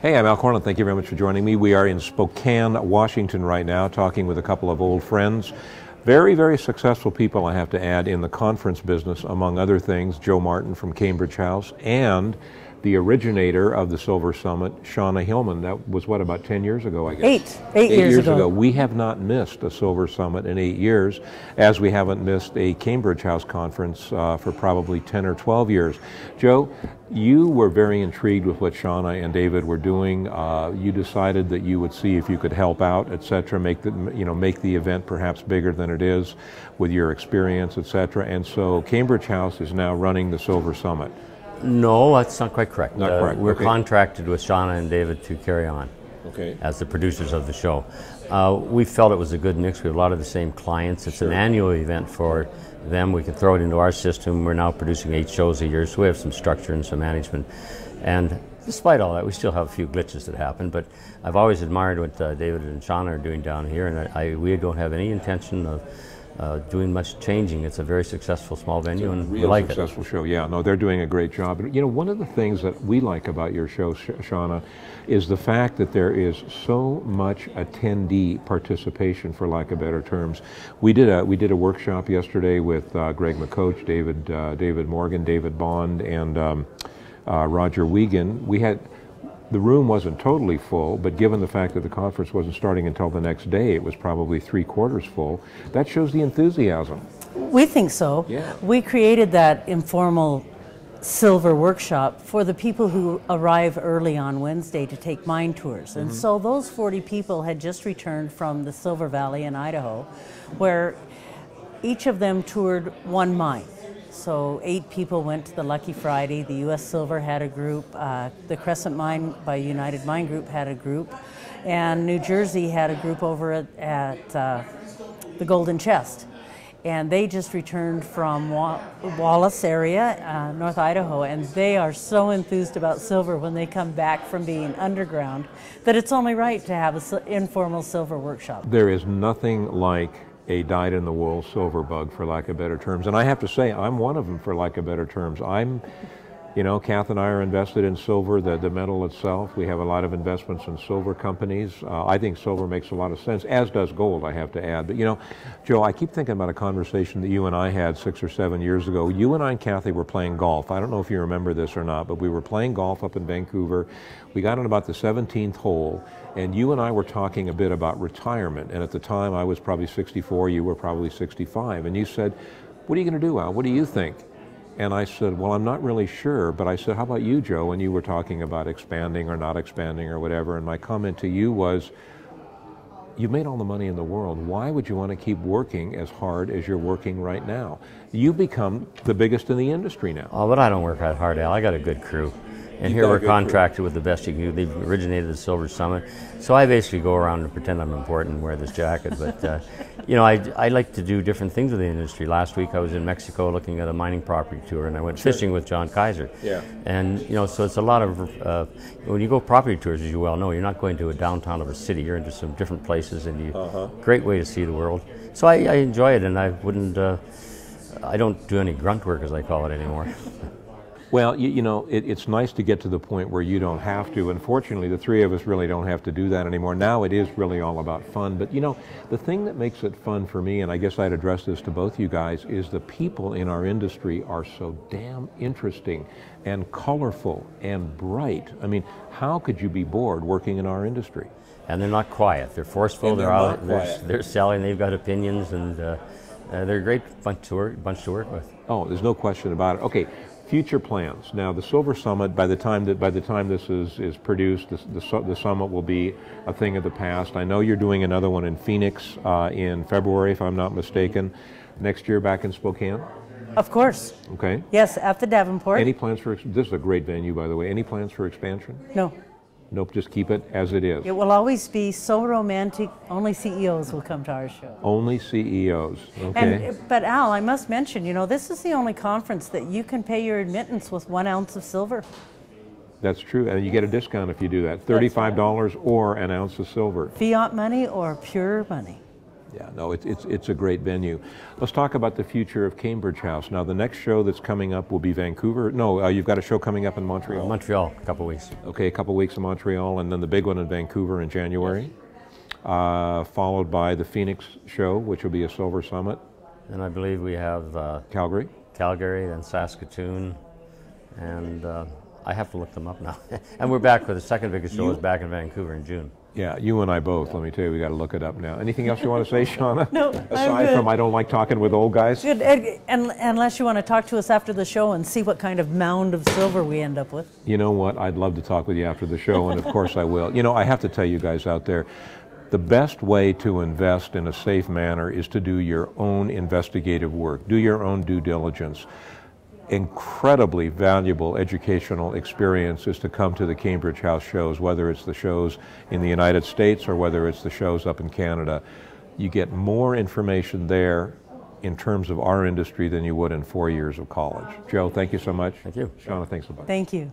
Hey, I'm Al Corlin. Thank you very much for joining me. We are in Spokane, Washington right now, talking with a couple of old friends. Very, very successful people, I have to add, in the conference business, among other things. Joe Martin from Cambridge House and the originator of the Silver Summit, Shauna Hillman. That was, what, about 10 years ago, I guess? Eight years ago. We have not missed a Silver Summit in 8 years, as we haven't missed a Cambridge House conference for probably 10 or 12 years. Joe, you were very intrigued with what Shauna and David were doing. You decided that you would see if you could help out, et cetera, make the event perhaps bigger than it is with your experience, et cetera. And so Cambridge House is now running the Silver Summit. No, that's not quite correct. Not correct. We're okay. contracted with Shauna and David to carry on as the producers of the show. We felt it was a good mix. We have a lot of the same clients. It's an annual event for them. We can throw it into our system. We're now producing 8 shows a year, so we have some structure and some management. And despite all that, we still have a few glitches that happen, but I've always admired what David and Shauna are doing down here, and we don't have any intention of doing much changing. It's a very successful small venue, and we like it. Real successful show, yeah. No, they're doing a great job. You know, one of the things that we like about your show, Shauna, is the fact that there is so much attendee participation, for lack of better terms. We did a workshop yesterday with Greg McCoach, David Morgan, David Bond, and Roger Wiegand. The room wasn't totally full, but given the fact that the conference wasn't starting until the next day, it was probably 3/4 full. That shows the enthusiasm. We think so. Yeah. We created that informal silver workshop for the people who arrive early on Wednesday to take mine tours. And so those 40 people had just returned from the Silver Valley in Idaho, where each of them toured one mine. So 8 people went to the Lucky Friday. The U.S. Silver had a group. The Crescent Mine by United Mine Group had a group. And New Jersey had a group over at the Golden Chest. And they just returned from Wallace area, North Idaho, and they are so enthused about silver when they come back from being underground that it's only right to have an informal silver workshop. There is nothing like a dyed-in-the-wool silver bug, for lack of better terms. And I have to say, I'm one of them, for lack of better terms. Kath and I are invested in silver, the metal itself. We have a lot of investments in silver companies. I think silver makes a lot of sense, as does gold, I have to add. But Joe, I keep thinking about a conversation that you and I had 6 or 7 years ago. You and I and Kathy were playing golf. I don't know if you remember this or not, but we were playing golf up in Vancouver. We got on about the 17th hole, and you and I were talking a bit about retirement. And at the time, I was probably 64, you were probably 65. And you said, "What are you going to do, Al? What do you think?" And I said, "Well, I'm not really sure," but I said, "How about you, Joe?" And you were talking about expanding or not expanding or whatever. And my comment to you was, you've made all the money in the world. Why would you want to keep working as hard as you're working right now? You become the biggest in the industry now. Oh, but I don't work that hard, Al. I got a good crew. And here we're contracted with the best you can do. They've originated the Silver Summit. So I basically go around and pretend I'm important and wear this jacket. But, I like to do different things with the industry. Last week I was in Mexico looking at a mining property tour, and I went fishing with John Kaiser. Yeah. And, so it's a lot of, when you go property tours, as you well know, you're not going to a downtown of a city. You're into some different places, and great way to see the world. So I enjoy it, and I don't do any grunt work, as I call it, anymore. Well, it's nice to get to the point where you don't have to. Unfortunately, the 3 of us really don't have to do that anymore. Now it is really all about fun. But, the thing that makes it fun for me, and I guess I'd address this to both you guys, is the people in our industry are so damn interesting and colorful and bright. I mean, how could you be bored working in our industry? And they're not quiet. They're forceful. They're selling. They've got opinions, and they're a great bunch to work with. Oh, there's no question about it. Okay. Future plans. Now, the Silver Summit, by the time this is produced, the summit will be a thing of the past. I know you're doing another one in Phoenix in February, if I'm not mistaken. Next year back in Spokane? Of course. Okay. Yes, at the Davenport. Any plans for, this is a great venue, by the way, any plans for expansion? No. Nope, just keep it as it is. It will always be so romantic, only CEOs will come to our show. Only CEOs, okay. But Al, I must mention, this is the only conference that you can pay your admittance with 1 ounce of silver. That's true, and you get a discount if you do that. $35 or an ounce of silver. Fiat money or pure money. Yeah, no, it's a great venue. Let's talk about the future of Cambridge House. Now, the next show that's coming up will be Vancouver. No, you've got a show coming up in Montreal. Montreal, a couple weeks. Okay, a couple weeks in Montreal, and then the big one in Vancouver in January, followed by the Phoenix show, which will be a Silver Summit. And I believe we have Calgary, and Saskatoon, and I have to look them up now. And we're back for the second biggest show is back in Vancouver in June. Yeah, you and I both. Let me tell you, we got to look it up now. Anything else you want to say, Shauna? No, Aside from I don't like talking with old guys. Good, and unless you want to talk to us after the show and see what kind of mound of silver we end up with. You know what? I'd love to talk with you after the show, and of course I will. You know, I have to tell you guys out there, the best way to invest in a safe manner is to do your own investigative work. Do your own due diligence. Incredibly valuable educational experience is to come to the Cambridge House shows, whether it's the shows in the United States or whether it's the shows up in Canada. You get more information there in terms of our industry than you would in 4 years of college. Joe, thank you so much. Thank you. Shauna, thanks a bunch. Thank you.